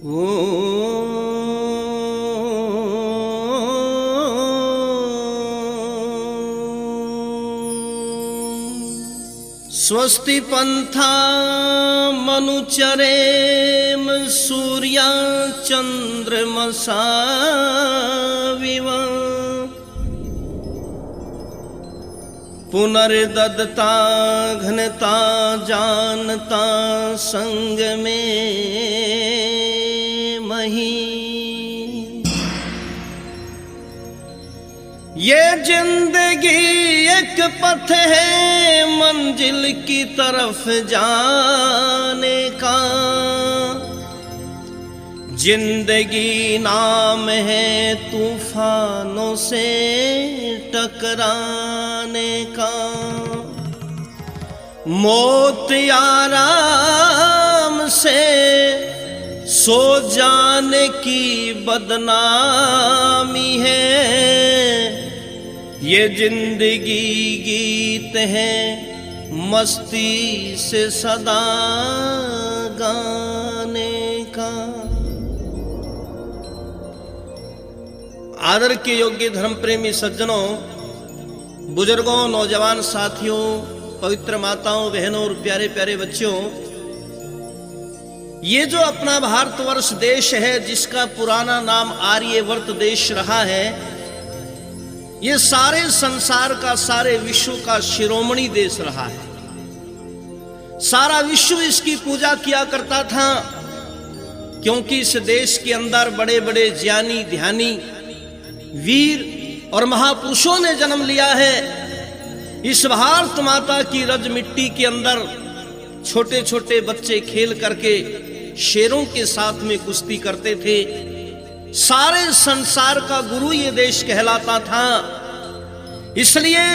ओ स्वस्ति पंथा मनुचरेम सूर्या चंद्रमसा विव पुनर्दत्ता घनता जानता संग में मही। ये जिंदगी एक पथ है मंजिल की तरफ जाने का, जिंदगी नाम है तूफानों से टकराने का। मौत आराम से सो जाने की बदनामी है। ये जिंदगी गीत है मस्ती से सदा गाने का। आदर के योग्य धर्म प्रेमी सज्जनों, बुजुर्गों, नौजवान साथियों, पवित्र माताओं, बहनों और प्यारे प्यारे बच्चों, ये जो अपना भारतवर्ष देश है जिसका पुराना नाम आर्यवर्त देश रहा है, ये सारे संसार का, सारे विश्व का शिरोमणि देश रहा है। सारा विश्व इसकी पूजा किया करता था क्योंकि इस देश के अंदर बड़े बड़े ज्ञानी, ध्यानी, वीर और महापुरुषों ने जन्म लिया है। इस भारत माता की रज मिट्टी के अंदर छोटे छोटे बच्चे खेल करके शेरों के साथ में कुश्ती करते थे। सारे संसार का गुरु ये देश कहलाता था। इसलिए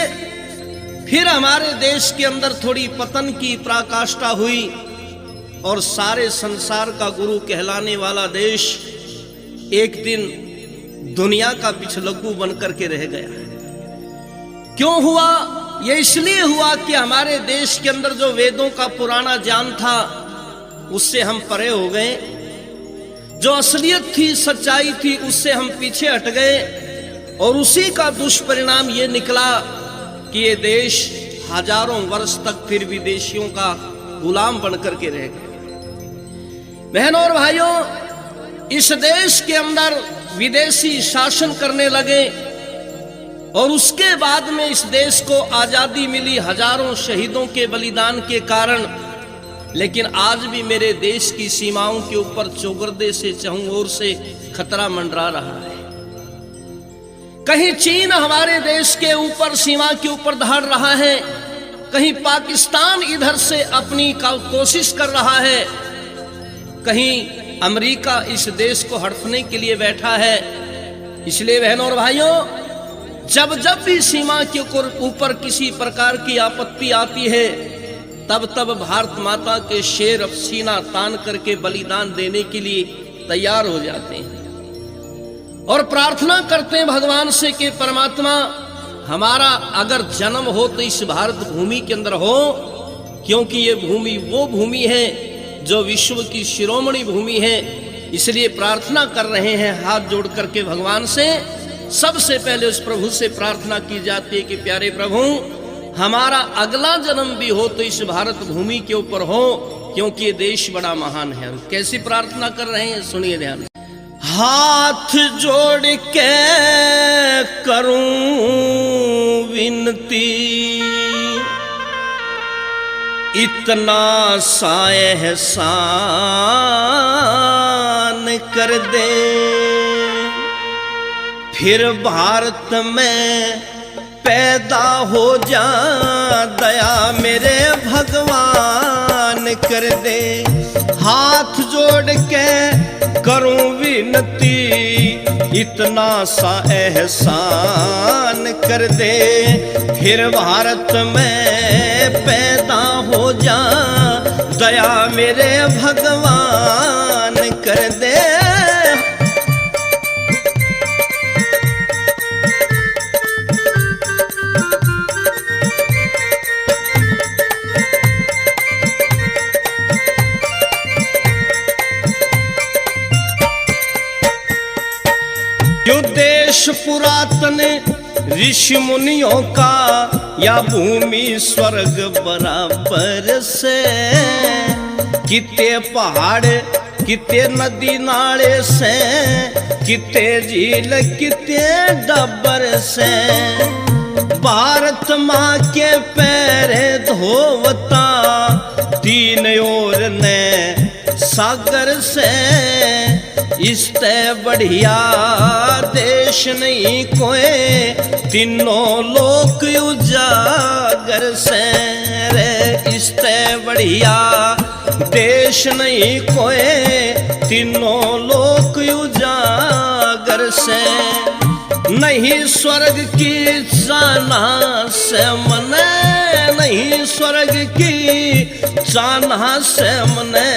फिर हमारे देश के अंदर थोड़ी पतन की पराकाष्ठा हुई और सारे संसार का गुरु कहलाने वाला देश एक दिन दुनिया का पिछलग्गू बनकर के रह गया। क्यों हुआ? ये इसलिए हुआ कि हमारे देश के अंदर जो वेदों का पुराना ज्ञान था उससे हम परे हो गए। जो असलियत थी, सच्चाई थी, उससे हम पीछे हट गए और उसी का दुष्परिणाम ये निकला कि ये देश हजारों वर्ष तक फिर विदेशियों का गुलाम बनकर के रह गए। बहनों और भाइयों, इस देश के अंदर विदेशी शासन करने लगे और उसके बाद में इस देश को आजादी मिली हजारों शहीदों के बलिदान के कारण। लेकिन आज भी मेरे देश की सीमाओं के ऊपर चौगर्दे से चहुं ओर से खतरा मंडरा रहा है। कहीं चीन हमारे देश के ऊपर सीमा के ऊपर दहाड़ रहा है, कहीं पाकिस्तान इधर से अपनी कोशिश कर रहा है, कहीं अमेरिका इस देश को हड़पने के लिए बैठा है। इसलिए बहनों और भाइयों, जब जब भी सीमा के ऊपर किसी प्रकार की आपत्ति आती है, तब तब भारत माता के शेर अब सीना तान करके बलिदान देने के लिए तैयार हो जाते हैं और प्रार्थना करते हैं भगवान से कि परमात्मा, हमारा अगर जन्म हो तो इस भारत भूमि के अंदर हो, क्योंकि ये भूमि वो भूमि है जो विश्व की शिरोमणि भूमि है। इसलिए प्रार्थना कर रहे हैं हाथ जोड़ करके भगवान से। सबसे पहले उस प्रभु से प्रार्थना की जाती है कि प्यारे प्रभु, हमारा अगला जन्म भी हो तो इस भारत भूमि के ऊपर हो, क्योंकि ये देश बड़ा महान है। कैसी प्रार्थना कर रहे हैं, सुनिए ध्यान से। हाथ जोड़ के करूं विनती, इतना सा एहसान कर दे, फिर भारत में पैदा हो जा, दया मेरे भगवान कर दे। हाथ जोड़ के करूं विनती, इतना सा एहसान कर दे, फिर भारत में पैदा हो जा, दया मेरे भगवान कर दे। पुरातन ऋषि मुनियों का, या भूमि स्वर्ग बराबर से। कितने पहाड़ कितने नदी नाले से, कितने झील कितने डबर से। भारत माँ के पैरे धोवता, तीन ओर ने सागर से। इसते बढ़िया देश नहीं कोई, तीनों लोक उजागर से रे। इसते बढ़िया देश नहीं कोई, तीनों लोक उजागर से। नहीं स्वर्ग की चाहना से मने, नहीं स्वर्ग की चाहना से मने।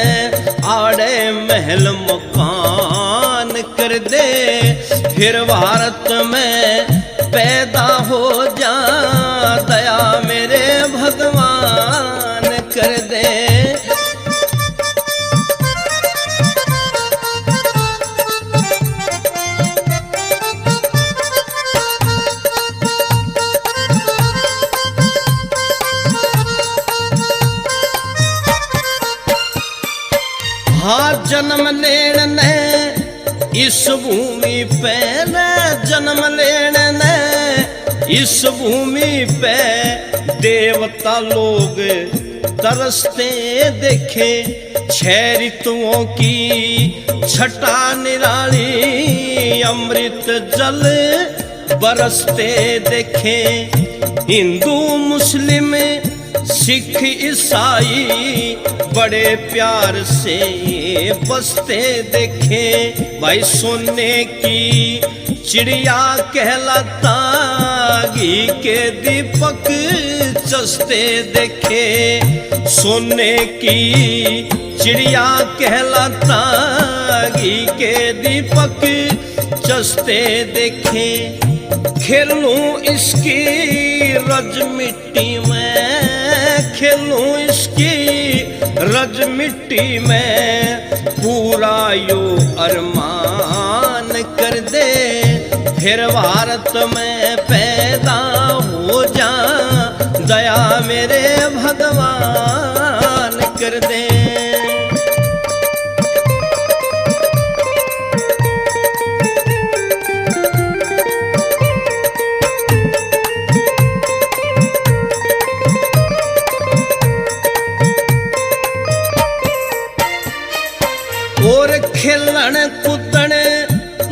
आड़े महल मकान कर दे, फिर भारत में पैदा हो जा। दया मेरे भगवान कर दे। हाँ जन्म लेने ने इस भूमि पे, न जन्म लेने ने इस भूमि पे। देवता लोग तरसते देखे, 6 ऋतुओं की छटा निराली। अमृत जल बरसते देखे, हिंदू मुस्लिम सिख ईसाई बड़े प्यार से बसते देखे। भाई सोने की चिड़िया कहलाता, घी के दीपक चसते देखे। सोने की चिड़िया कहलाता, घी के दीपक चसते देखे। खेलूं इसकी रज मिट्टी में, खेलूं इसकी रज मिट्टी में। पूरा यो अरमान कर दे, फिर भारत में पैदा हो जा। दया मेरे भगवान कर दे। और खेलन कूदन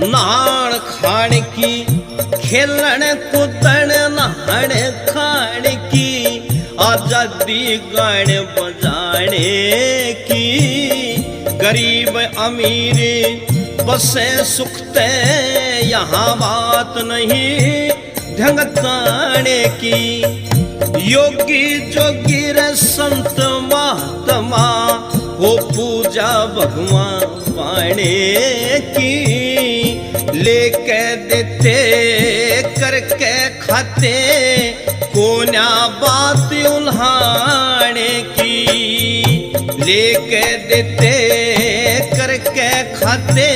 नहान खान की, खेलन कूदन नहान खान की। आजादी गाने बजाने की। गरीब अमीर बसे सुखते, यहाँ बात नहीं ढंगताने की। योगी जोगी रे संत महात्मा, वो पूजा भगवान पाने की। लेके देते करके खाते, कोन्या बात उल्हाने की। लेके देते करके खाते,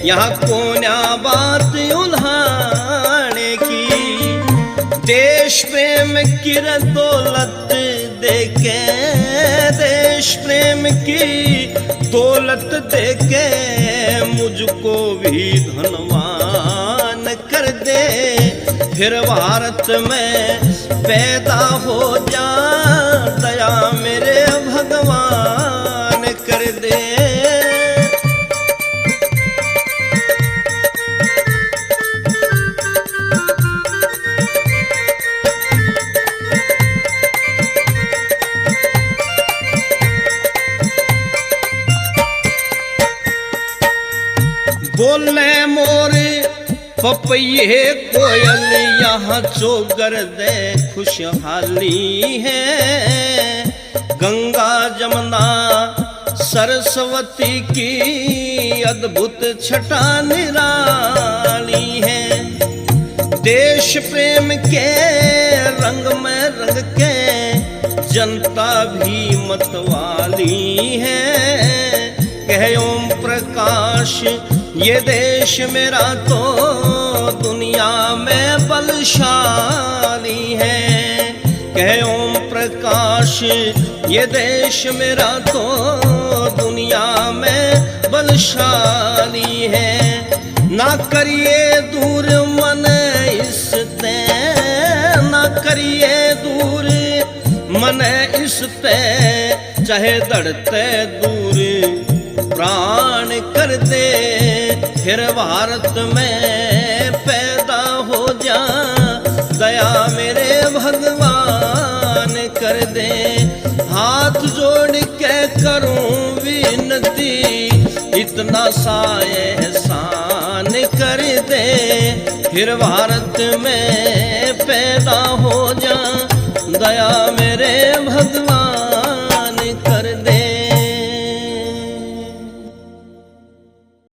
यहाँ कोन्या बात उल्हाने की। देश प्रेम की दौलत देके, देश प्रेम की दौलत देके। मुझको भी धनवान कर दे, फिर भारत में पैदा हो जा। दया मेरे भगवान कर दे। बोले मोर पपैये कोयल, यहाँ चोगर दे खुशहाली है। गंगा जमुना सरस्वती की अद्भुत छटा निराली है। देश प्रेम के रंग में रंग के, जनता भी मतवाली है। कहे ओम प्रकाश ये देश मेरा तो दुनिया में बलशाली है। कहे ओम प्रकाश ये देश मेरा तो दुनिया में बलशाली है। ना करिए दूर मन इसते, ना करिए दूर मन इसते, चाहे दड़ते दूर प्राण कर दे। फिर भारत में पैदा हो जा, दया मेरे भगवान कर दे। हाथ जोड़ के करूं विनती, इतना सा एहसान कर दे। फिर भारत में पैदा हो जा, दया मेरे भगवान